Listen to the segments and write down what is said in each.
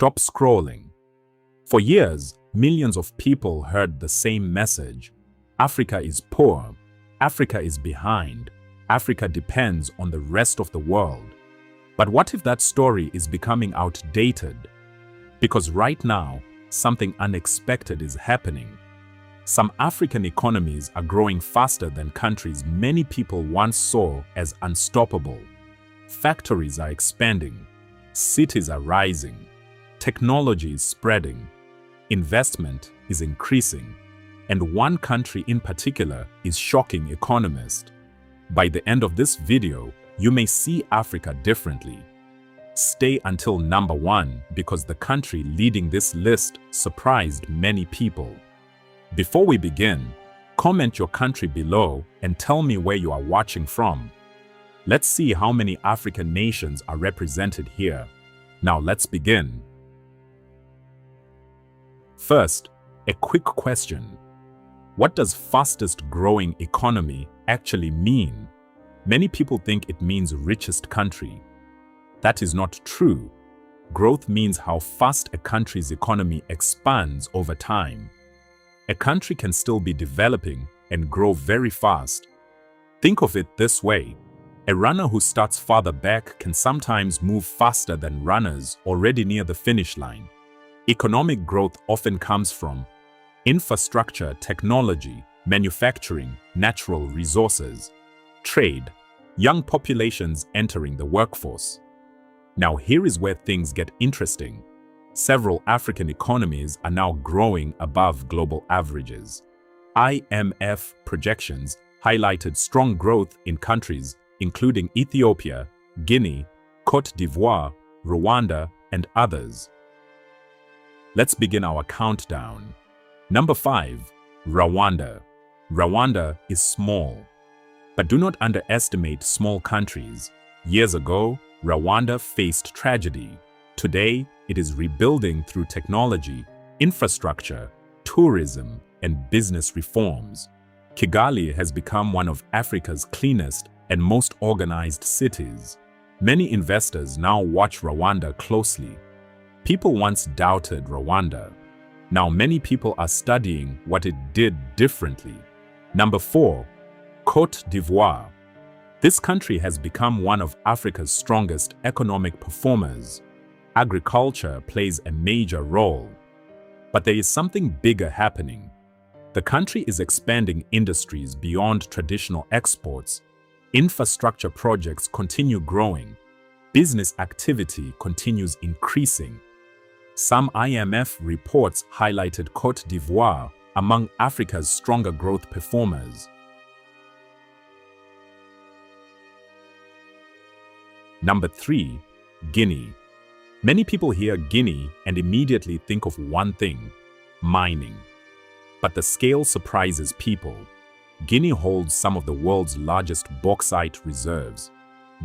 Stop scrolling. For years, millions of people heard the same message. Africa is poor. Africa is behind. Africa depends on the rest of the world. But what if that story is becoming outdated? Because right now, something unexpected is happening. Some African economies are growing faster than countries many people once saw as unstoppable. Factories are expanding. Cities are rising. Technology is spreading. Investment is increasing. And one country in particular is shocking economists. By the end of this video, you may see Africa differently. Stay until number 1 because the country leading this list surprised many people. Before we begin, comment your country below and tell me where you are watching from. Let's see how many African nations are represented here. Now let's begin. First, a quick question. What does fastest growing economy actually mean? Many people think it means richest country. That is not true. Growth means how fast a country's economy expands over time. A country can still be developing and grow very fast. Think of it this way. A runner who starts farther back can sometimes move faster than runners already near the finish line. Economic growth often comes from infrastructure, technology, manufacturing, natural resources, trade, young populations entering the workforce. Now here is where things get interesting. Several African economies are now growing above global averages. IMF projections highlighted strong growth in countries including Ethiopia, Guinea, Côte d'Ivoire, Rwanda, and others. Let's begin our countdown. Number 5. Rwanda. Rwanda is small. But do not underestimate small countries. Years ago, Rwanda faced tragedy. Today, it is rebuilding through technology, infrastructure, tourism, and business reforms. Kigali has become one of Africa's cleanest and most organized cities. Many investors now watch Rwanda closely. People once doubted Rwanda. Now many people are studying what it did differently. Number 4. Côte d'Ivoire. This country has become one of Africa's strongest economic performers. Agriculture plays a major role. But there is something bigger happening. The country is expanding industries beyond traditional exports. Infrastructure projects continue growing. Business activity continues increasing. Some IMF reports highlighted Côte d'Ivoire among Africa's stronger growth performers. Number 3. Guinea. Many people hear Guinea and immediately think of one thing: mining. But the scale surprises people. Guinea holds some of the world's largest bauxite reserves.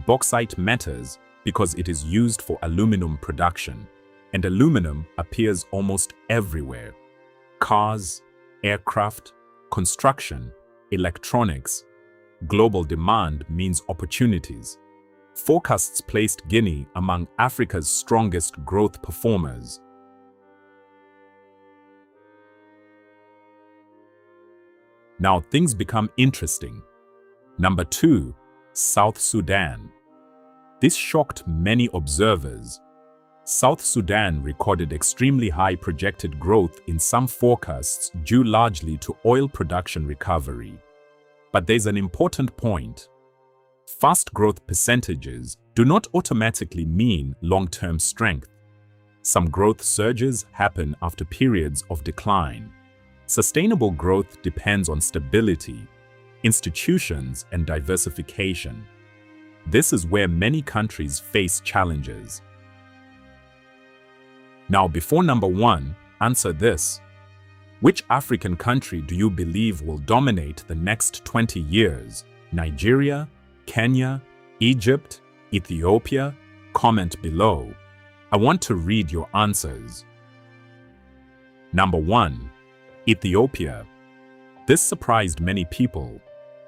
Bauxite matters because it is used for aluminum production, and aluminum appears almost everywhere. Cars, aircraft, construction, electronics. Global demand means opportunities. Forecasts placed Guinea among Africa's strongest growth performers. Now things become interesting. Number 2. South Sudan. This shocked many observers. South Sudan recorded extremely high projected growth in some forecasts due largely to oil production recovery. But there's an important point. Fast growth percentages do not automatically mean long-term strength. Some growth surges happen after periods of decline. Sustainable growth depends on stability, institutions, and diversification. This is where many countries face challenges. Now, before number 1, answer this. Which African country do you believe will dominate the next 20 years? Nigeria, Kenya, Egypt, Ethiopia? Comment below. I want to read your answers. Number 1. Ethiopia. This surprised many people.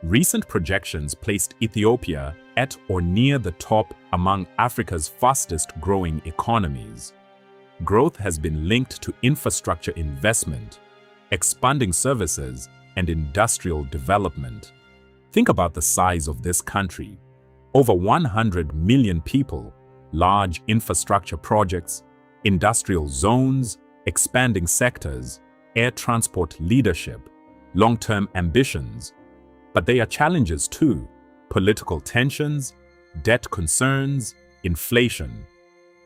Recent projections placed Ethiopia at or near the top among Africa's fastest growing economies. growth has been linked to infrastructure investment, expanding services, and industrial development. Think about the size of this country. Over 100 million people, large infrastructure projects, industrial zones, expanding sectors, air transport leadership, long-term ambitions. But there are challenges too: political tensions, debt concerns, inflation.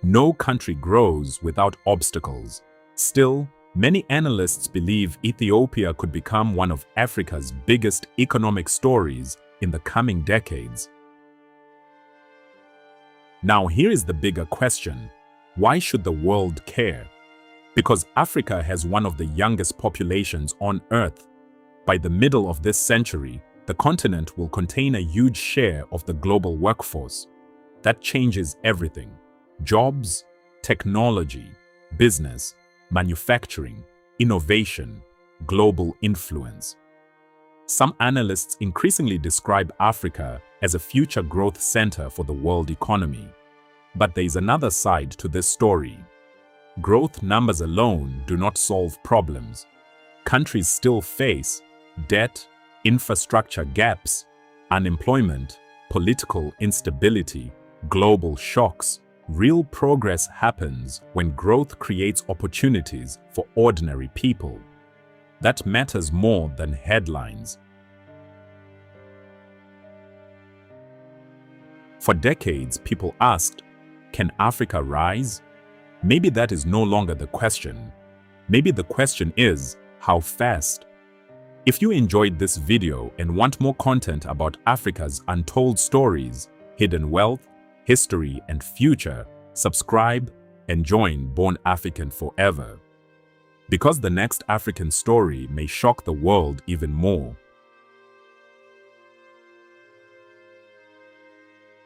No country grows without obstacles. Still, many analysts believe Ethiopia could become one of Africa's biggest economic stories in the coming decades. Now here is the bigger question: why should the world care? Because Africa has one of the youngest populations on Earth. By the middle of this century, the continent will contain a huge share of the global workforce. That changes everything: jobs, technology, business, manufacturing, innovation, global influence. Some analysts increasingly describe Africa as a future growth center for the world economy. But there is another side to this story. Growth numbers alone do not solve problems. Countries still face debt, infrastructure gaps, unemployment, political instability, global shocks. Real progress happens when growth creates opportunities for ordinary people. That matters more than headlines. For decades, people asked, can Africa rise? Maybe that is no longer the question. Maybe the question is, how fast? If you enjoyed this video and want more content about Africa's untold stories, hidden wealth, history, and future, subscribe and join Born African Forever. Because the next African story may shock the world even more.